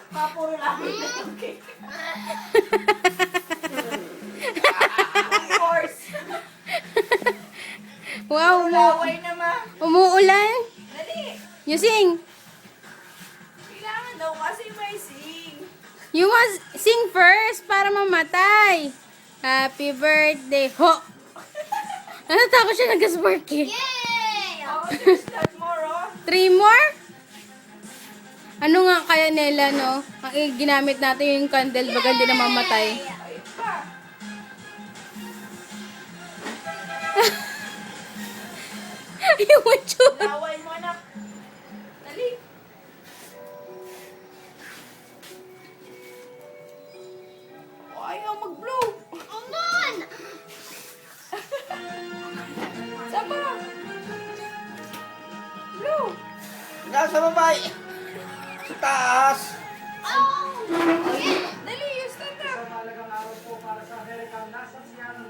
Kapuro lang yung cake. Of course. Wow, Laway naman. umuulan. Dali. You sing. Kailangan daw kasi may sing. You must sing first para mamatay. Happy birthday. Ho! Natakot siya nag-spark eh. Yay! Oh, there's not more, oh. 3 more? Ano nga kaya nila, no? Ang ginamit natin yung candle, baga hindi na mamatay. Ayun pa. Yung mature. Laway mo, anak. Dali. Oh, ayaw mag-blow. Come on! Sama. Blow. Nasa babay. Sa taas. Oh! Yeah! Dali, you stand up.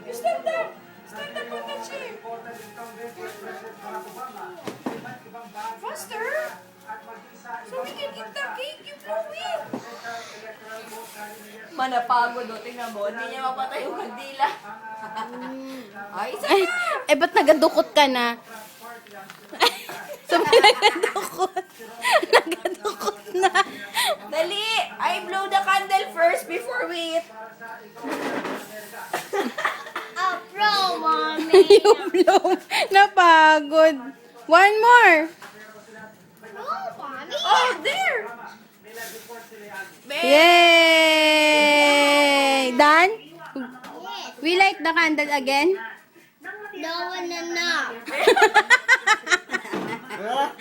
You stand up. Stand up on the chair. Faster. So we can eat the cake. You blow it. Manapagod, o. Tingnan mo. Hindi niya mapatay yung kandila. Ay, isa Ay, pa. eh ba't nagadukot ka na? Sabi nagadukot. Nagadukot na. Dali. I blow the candle first before we eat. A pro, mommy! Yung blow. Napagod. One more. Oh, mommy! Oh, there. Yay! Done? Yes. We light the candle again? No one enough. Ha?